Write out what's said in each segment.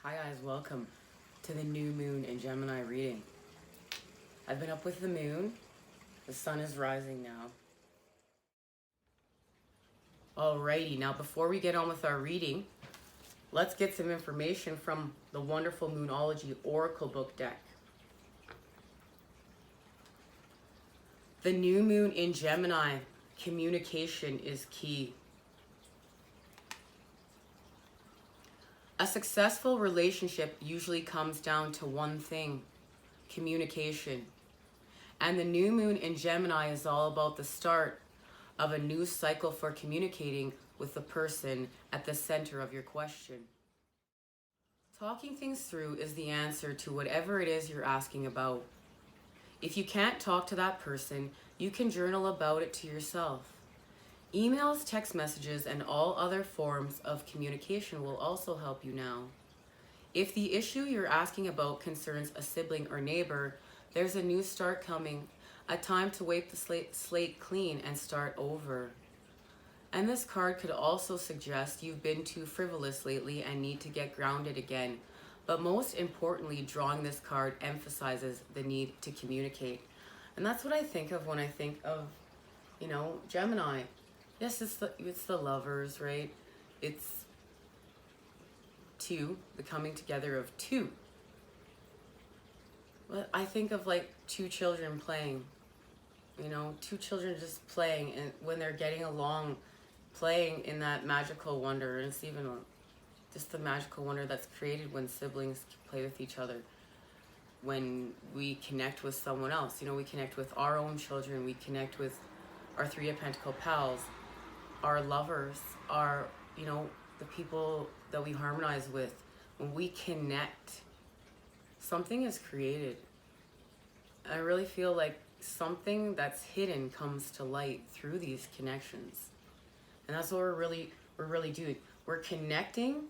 Hi guys, welcome to the new moon in Gemini reading. I've been up with the moon. The sun is rising now. Alrighty, now before we get on with our reading, let's get some information from the wonderful Moonology Oracle book deck. The new moon in Gemini, communication is key. A successful relationship usually comes down to one thing: communication. And the new moon in Gemini is all about the start of a new cycle for communicating with the person at the center of your question. Talking things through is the answer to whatever it is you're asking about. If you can't talk to that person, you can journal about it to yourself. Emails, text messages, and all other forms of communication will also help you now. If the issue you're asking about concerns a sibling or neighbor, there's a new start coming, a time to wipe the slate clean and start over. And this card could also suggest you've been too frivolous lately and need to get grounded again. But most importantly, drawing this card emphasizes the need to communicate. And that's what I think of when I think of, Gemini. Yes, it's the lovers, right? It's two, the coming together of two. But I think of like two children playing, two children just playing, and when they're getting along, playing in that magical wonder. And it's even just the magical wonder that's created when siblings play with each other. When we connect with someone else, we connect with our own children, we connect with our Three of Pentacle pals, our lovers, our, the people that we harmonize with. When we connect, something is created. I really feel like something that's hidden comes to light through these connections. And that's what we're really doing. We're connecting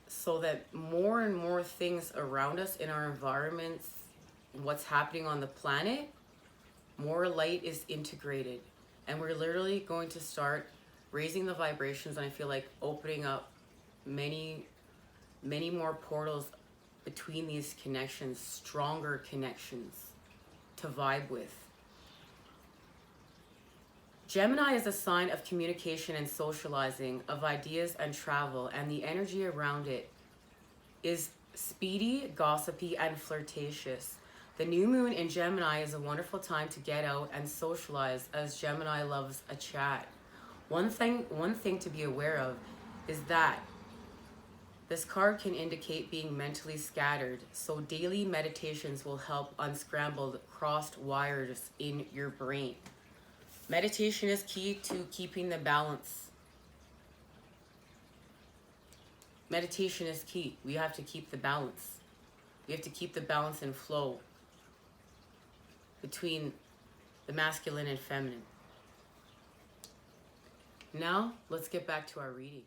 so that more and more things around us in our environments, what's happening on the planet, more light is integrated. And we're literally going to start raising the vibrations, and I feel like opening up many, many more portals between these connections, stronger connections to vibe with. Gemini is a sign of communication and socializing, of ideas and travel, and the energy around it is speedy, gossipy, and flirtatious. The new moon in Gemini is a wonderful time to get out and socialize, as Gemini loves a chat. One thing to be aware of is that this card can indicate being mentally scattered, so daily meditations will help unscramble the crossed wires in your brain. Meditation is key to keeping the balance. Meditation is key. We have to keep the balance. We have to keep the balance and flow between the masculine and feminine. Now, let's get back to our reading.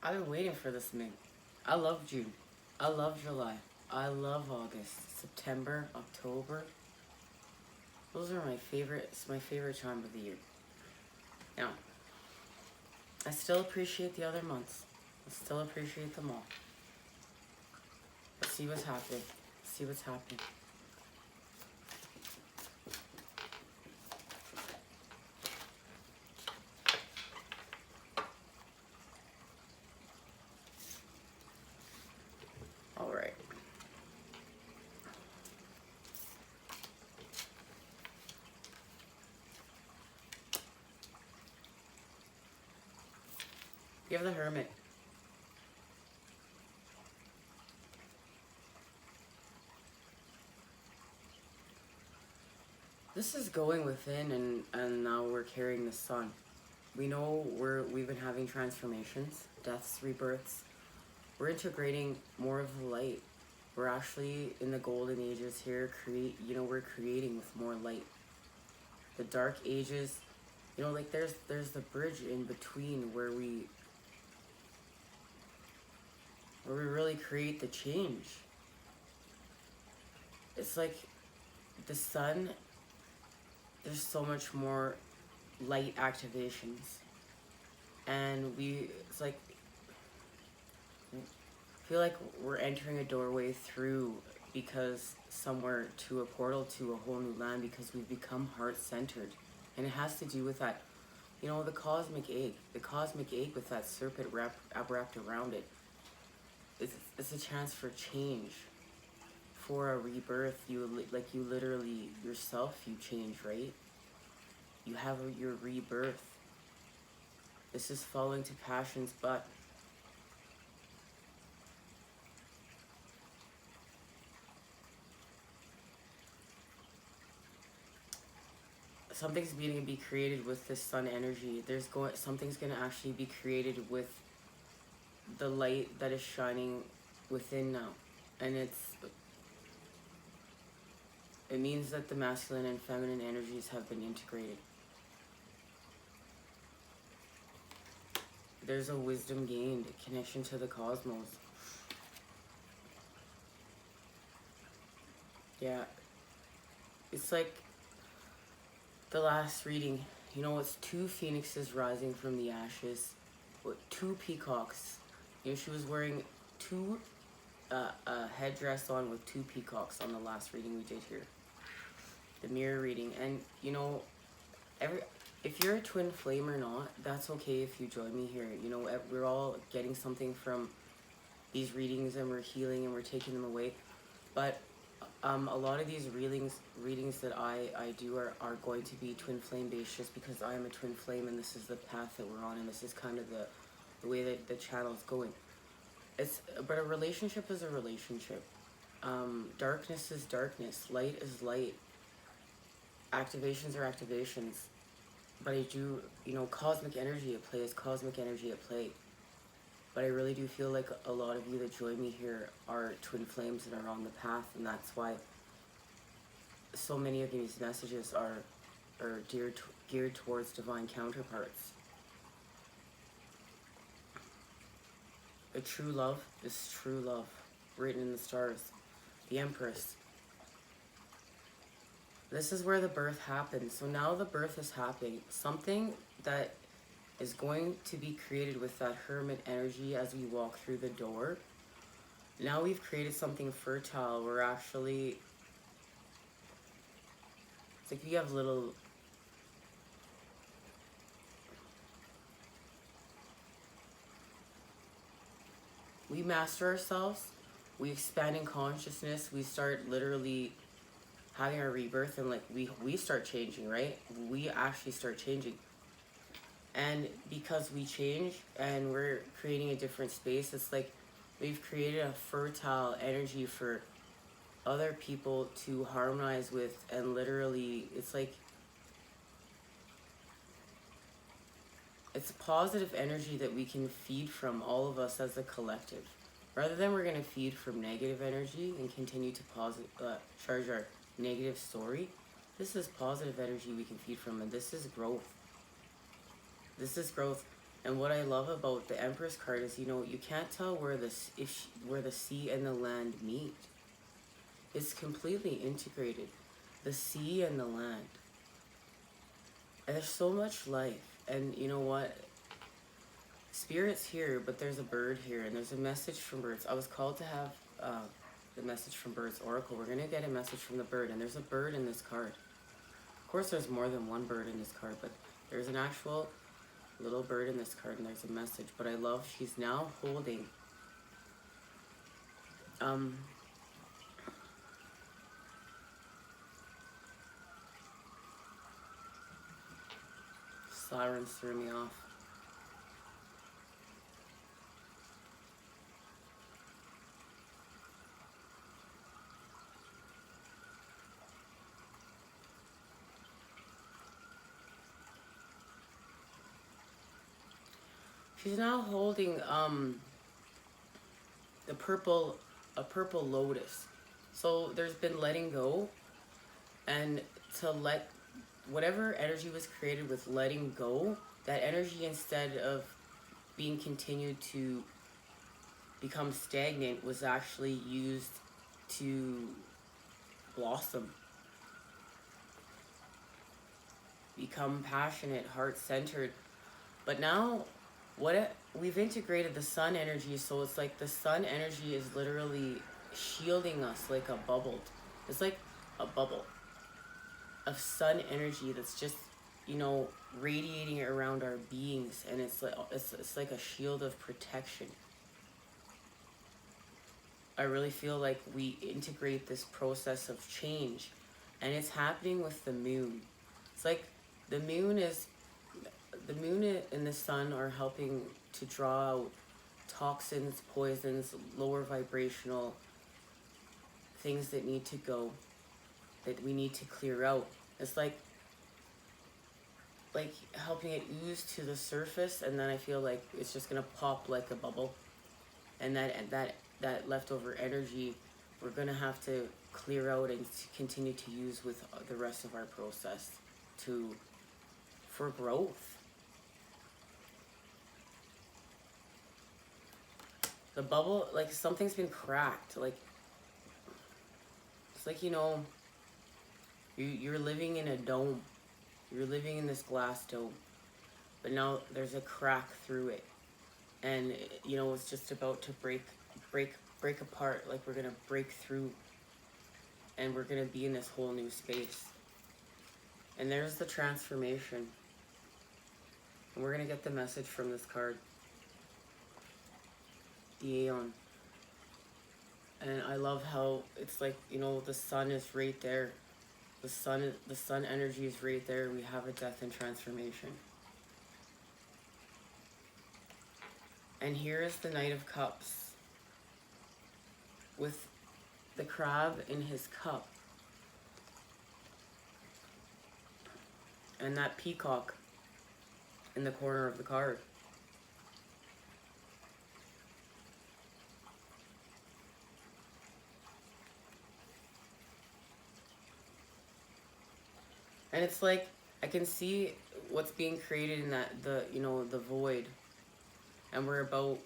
I've been waiting for this moon. I love June. I love July. I love August, September, October. Those are my favorite. It's my favorite time of the year. Now, I still appreciate the other months. I still appreciate them all. Let's see what's happening. See what's happening. All right. You have the Hermit. This is going within, and now we're carrying the sun. We know we've been having transformations, deaths, rebirths. We're integrating more of the light. We're actually in the golden ages here. We're creating with more light. The dark ages, there's the bridge in between where we really create the change. It's like the sun. There's so much more light activations. And it's like, I feel like we're entering a doorway through, because somewhere to a portal to a whole new land, because we've become heart-centered. And it has to do with that, you know, the cosmic egg with that serpent wrapped around it. It's a chance for change, for a rebirth. You literally yourself, you change, right? You have your rebirth. This is falling to passion's butt. Something's going to be created with this sun energy. Something's going to actually be created with the light that is shining within now. And it means that the masculine and feminine energies have been integrated. There's a wisdom gained, a connection to the cosmos. Yeah. It's like the last reading. You know, it's 2 phoenixes rising from the ashes. 2 peacocks. You know, she was wearing a headdress on with 2 peacocks on the last reading we did here. The mirror reading. And, you know, if you're a twin flame or not, that's okay if you join me here. You know, we're all getting something from these readings, and we're healing and we're taking them away. But a lot of these readings that I do are going to be twin flame based, just because I am a twin flame and this is the path that we're on, and this is kind of the way that the channel is going. But a relationship is a relationship. Darkness is darkness. Light is light. Activations are activations. But I do, you know, cosmic energy at play is cosmic energy at play. But I really do feel like a lot of you that join me here are twin flames and are on the path, and that's why so many of these messages are geared towards divine counterparts. A true love is true love, written in the stars. The Empress. This is where the birth happens. So now the birth is happening. Something that is going to be created with that hermit energy as we walk through the door. Now we've created something fertile. We're actually, it's like we have little, we master ourselves, we expand in consciousness, we start literally having our rebirth, and like we start changing, right? We actually start changing. And because we change and we're creating a different space, it's like we've created a fertile energy for other people to harmonize with. And literally, it's like, it's a positive energy that we can feed from, all of us as a collective. Rather than we're going to feed from negative energy and continue to charge our negative story, this is positive energy we can feed from, and this is growth. This is growth. And what I love about the Empress card is, you know, you can't tell where the sea and the land meet. It's completely integrated. The sea and the land. And there's so much life. And you know what? Spirit's here, but there's a bird here, and there's a message from birds. I was called to have the message from Birds Oracle. We're going to get a message from the bird, and there's a bird in this card. Of course, there's more than one bird in this card, but there's an actual little bird in this card, and there's a message. But I love, she's now holding sirens threw me off. She's now holding a purple lotus. So there's been letting go, and to let whatever energy was created with letting go, that energy, instead of being continued to become stagnant, was actually used to blossom, become passionate, heart-centered. But now we've integrated the sun energy, so it's like the sun energy is literally shielding us like a bubble. It's like a bubble of sun energy that's just, you know, radiating around our beings, and it's like a shield of protection. I really feel like we integrate this process of change, and it's happening with the moon. It's like the moon and the sun are helping to draw out toxins, poisons, lower vibrational things that need to go, that we need to clear out. It's like helping it ooze to the surface, and then I feel like it's just gonna pop like a bubble, and that leftover energy we're gonna have to clear out and to continue to use with the rest of our process for growth. The bubble, like something's been cracked. Like it's like, you know, you're living in a dome. You're living in this glass dome, but now there's a crack through it, and you know it's just about to break apart. Like we're gonna break through, and we're gonna be in this whole new space. And there's the transformation, and we're gonna get the message from this card, the Aeon. And I love how it's like, you know, the sun is right there. The sun energy is right there. We have a death and transformation. And here is the Knight of Cups with the crab in his cup. And that peacock in the corner of the card. And it's like I can see what's being created in the void, and we're about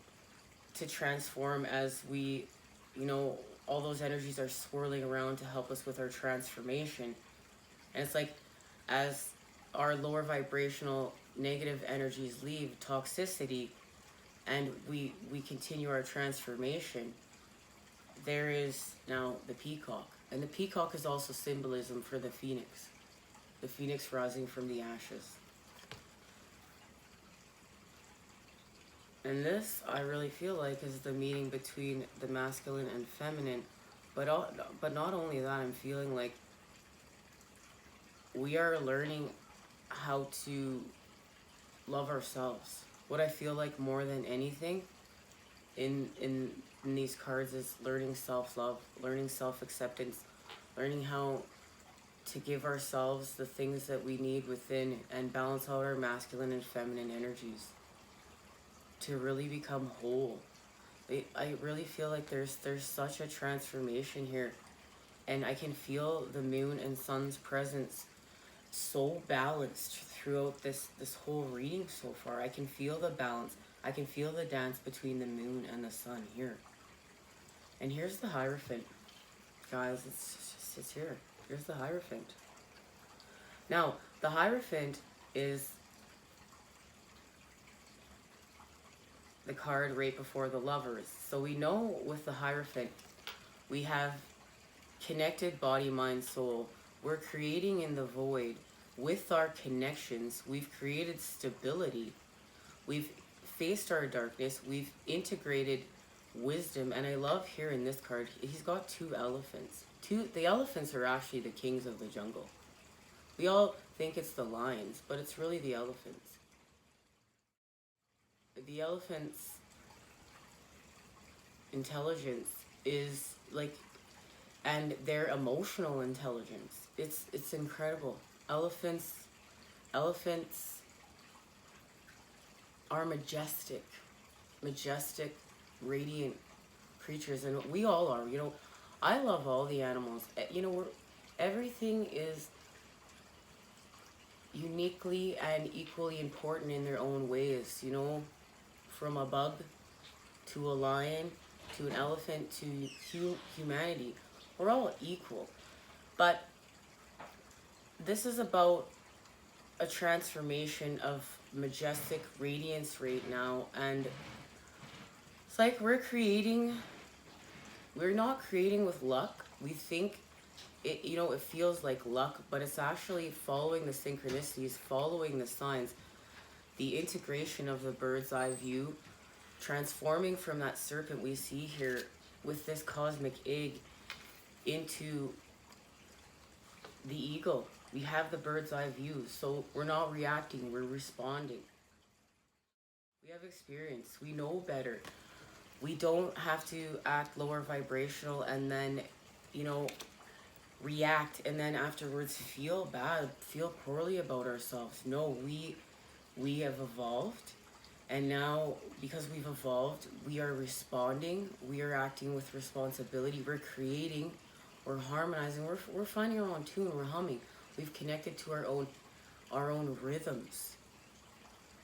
to transform as we, you know, all those energies are swirling around to help us with our transformation. And it's like as our lower vibrational negative energies leave, toxicity, and we continue our transformation, there is now the peacock. And the peacock is also symbolism for the phoenix. The phoenix rising from the ashes. And this, I really feel like, is the meeting between the masculine and feminine. But not only that, I'm feeling like we are learning how to love ourselves. What I feel like more than anything in these cards is learning self-love, learning self-acceptance, learning how to give ourselves the things that we need within and balance out our masculine and feminine energies to really become whole. I really feel like there's such a transformation here, and I can feel the moon and sun's presence so balanced throughout this whole reading so far. I can feel the balance. I can feel the dance between the moon and the sun here. And here's the Hierophant. Guys, it's here. Here's the Hierophant. Now, the Hierophant is the card right before the Lovers. So we know with the Hierophant, we have connected body, mind, soul. We're creating in the void. With our connections, we've created stability. We've faced our darkness. We've integrated wisdom. And I love here in this card, he's got two elephants. The elephants are actually the kings of the jungle. We all think it's the lions, but it's really the elephants. The elephants' intelligence is like, and their emotional intelligence, it's incredible. Elephants are majestic, radiant creatures, and we all are, you know. I love all the animals. You know, everything is uniquely and equally important in their own ways, you know, from a bug to a lion to an elephant to humanity. We're all equal. But this is about a transformation of majestic radiance right now, and it's like we're not creating with luck. We think it, it feels like luck, but it's actually following the synchronicities, following the signs, the integration of the bird's eye view, transforming from that serpent we see here with this cosmic egg into the eagle. We have the bird's eye view, so we're not reacting, we're responding. We have experience, we know better. We don't have to act lower vibrational and then, react and then afterwards feel bad, feel poorly about ourselves. No, we have evolved, and now because we've evolved, we are responding, we are acting with responsibility, we're creating, we're harmonizing, we're finding our own tune, we're humming. We've connected to our own rhythms,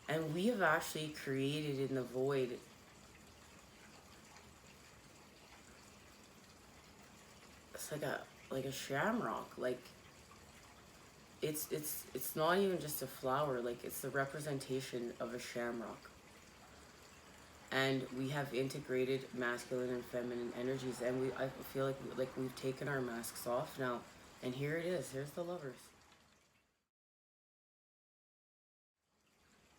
and we have actually created in the void it's like a shamrock. Like it's not even just a flower, like it's the representation of a shamrock. And we have integrated masculine and feminine energies, and I feel like we've taken our masks off now, and here it is. Here's the lovers.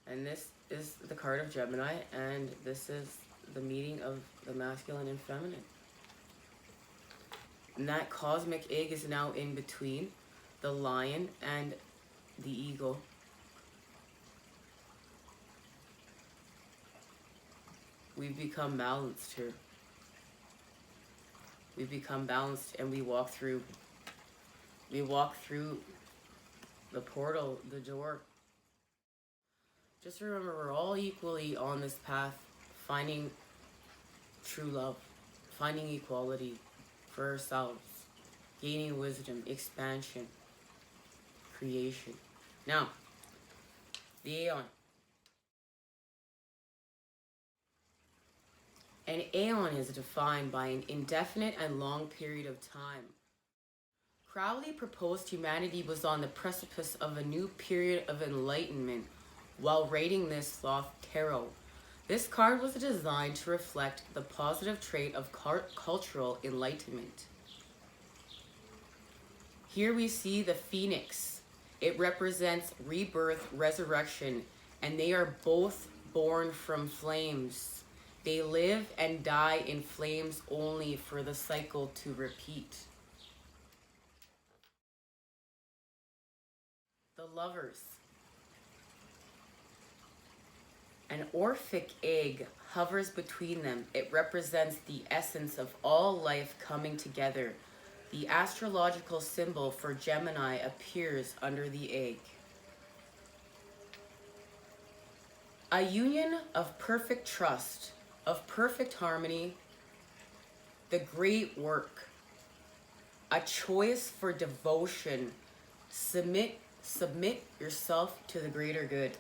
And this is the card of Gemini, and this is the meeting of the masculine and feminine. And that cosmic egg is now in between the lion and the eagle. We've become balanced here. We've become balanced, and we walk through the portal, the door. Just remember, we're all equally on this path, finding true love, finding equality for ourselves, gaining wisdom, expansion, creation. Now, the Aeon. An aeon is defined by an indefinite and long period of time. Crowley proposed humanity was on the precipice of a new period of enlightenment while writing this Sloth Tarot. This card was designed to reflect the positive trait of cultural enlightenment. Here we see the phoenix. It represents rebirth, resurrection, and they are both born from flames. They live and die in flames only for the cycle to repeat. The lovers. An Orphic egg hovers between them. It represents the essence of all life coming together. The astrological symbol for Gemini appears under the egg. A union of perfect trust, of perfect harmony, the great work, a choice for devotion. Submit yourself to the greater good.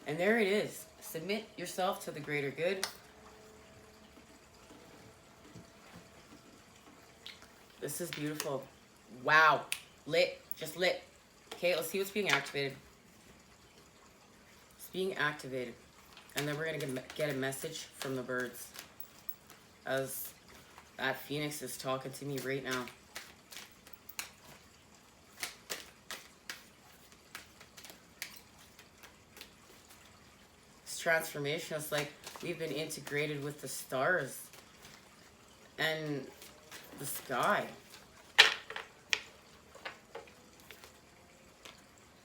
And there it is. Submit yourself to the greater good. This is beautiful. Wow. Lit. Just lit. Okay, let's see what's being activated. It's being activated. And then we're going to get a message from the birds as that phoenix is talking to me right now. It's transformation. It's like we've been integrated with the stars and the sky.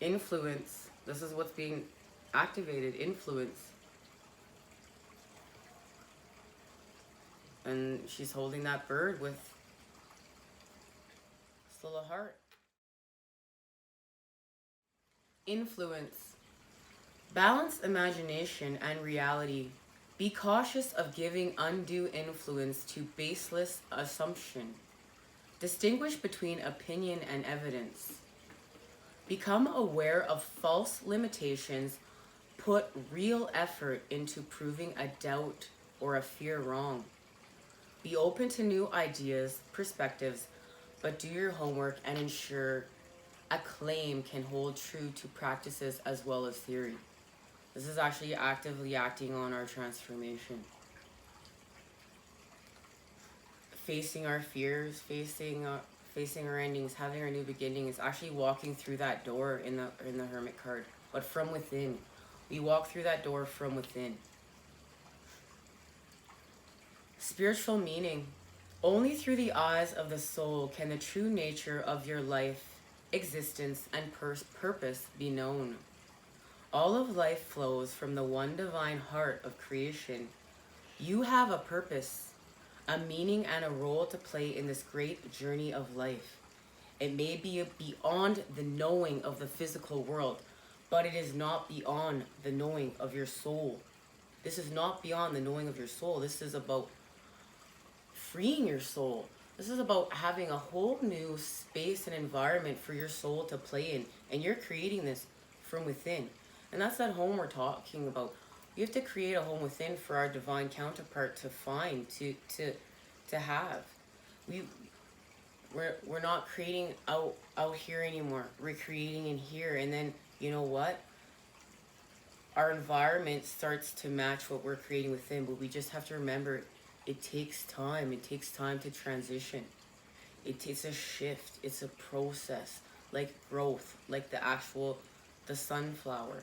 Influence. This is what's being activated. Influence. And she's holding that bird with still a heart. Influence. Balance imagination and reality. Be cautious of giving undue influence to baseless assumption. Distinguish between opinion and evidence. Become aware of false limitations. Put real effort into proving a doubt or a fear wrong. Be open to new ideas, perspectives, but do your homework and ensure a claim can hold true to practices as well as theory. This is actually actively acting on our transformation. Facing our fears, facing our endings, having our new beginning is actually walking through that door in the Hermit card, but from within. We walk through that door from within. Spiritual meaning. Only through the eyes of the soul can the true nature of your life, existence, and purpose be known. All of life flows from the one divine heart of creation. You have a purpose, a meaning, and a role to play in this great journey of life. It may be beyond the knowing of the physical world, but it is not beyond the knowing of your soul. This is not beyond the knowing of your soul. This is about freeing your soul. This is about having a whole new space and environment for your soul to play in. And you're creating this from within. And that's that home we're talking about. We have to create a home within for our divine counterpart to find, to have. We're not creating out here anymore. We're creating in here. And then, you know what? Our environment starts to match what we're creating within, but we just have to remember it takes time. It takes time to transition. It's a shift. It's a process, like growth, like the sunflower.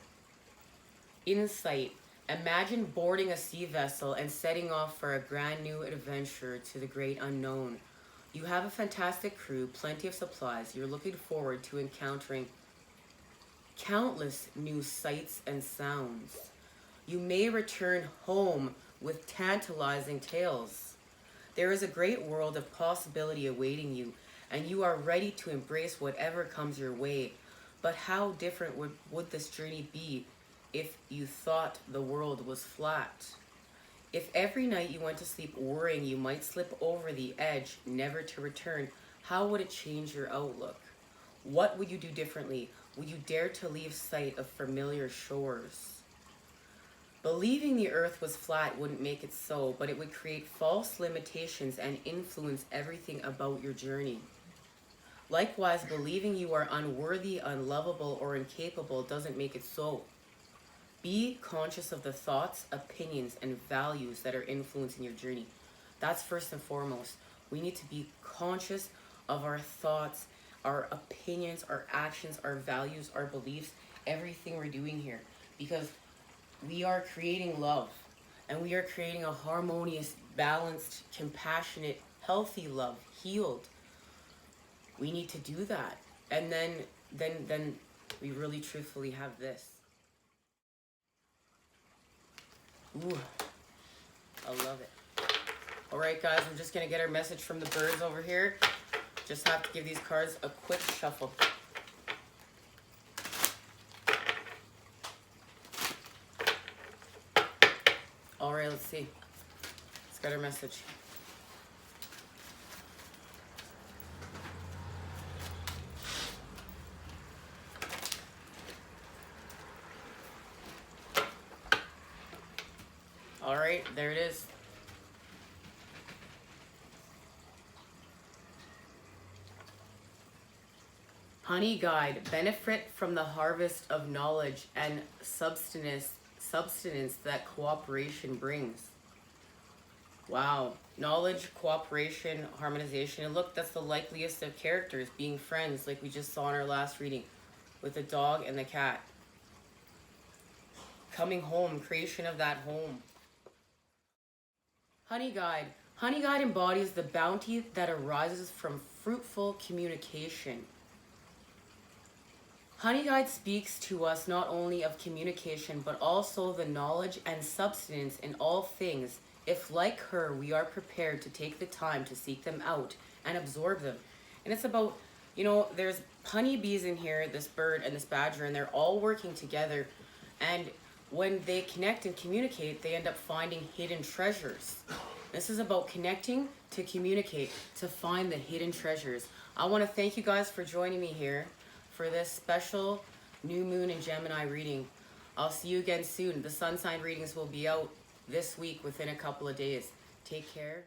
Insight. Imagine boarding a sea vessel and setting off for a brand new adventure to the great unknown. You have a fantastic crew, plenty of supplies. You're looking forward to encountering countless new sights and sounds. You may return home with tantalizing tales. There is a great world of possibility awaiting you, and you are ready to embrace whatever comes your way. But how different would this journey be if you thought the world was flat? If every night you went to sleep worrying you might slip over the edge, never to return, how would it change your outlook? What would you do differently? Would you dare to leave sight of familiar shores? Believing the earth was flat wouldn't make it so, but it would create false limitations and influence everything about your journey. Likewise, believing you are unworthy, unlovable, or incapable doesn't make it so. Be conscious of the thoughts, opinions, and values that are influencing your journey. That's first and foremost. We need to be conscious of our thoughts, our opinions, our actions, our values, our beliefs, everything we're doing here. Because we are creating love, and we are creating a harmonious, balanced, compassionate, healthy love, healed. We need to do that. And then we really truthfully have this. Ooh, I love it. All right, guys, we're just going to get our message from the birds over here. Just have to give these cards a quick shuffle. All right, let's see. Let's get our message. All right, there it is. Honey Guide, benefit from the harvest of knowledge and substance that cooperation brings. Wow. Knowledge, cooperation, harmonization. And look, that's the likeliest of characters, being friends, like we just saw in our last reading with the dog and the cat. Coming home, creation of that home. Honey Guide. Honey Guide embodies the bounty that arises from fruitful communication. Honey Guide speaks to us not only of communication, but also the knowledge and substance in all things, if like her, we are prepared to take the time to seek them out and absorb them. And it's about, you know, there's honeybees in here, this bird and this badger, and they're all working together. And when they connect and communicate, they end up finding hidden treasures. This is about connecting to communicate, to find the hidden treasures. I want to thank you guys for joining me here for this special new moon in Gemini reading. I'll see you again soon. The sun sign readings will be out this week within a couple of days. Take care.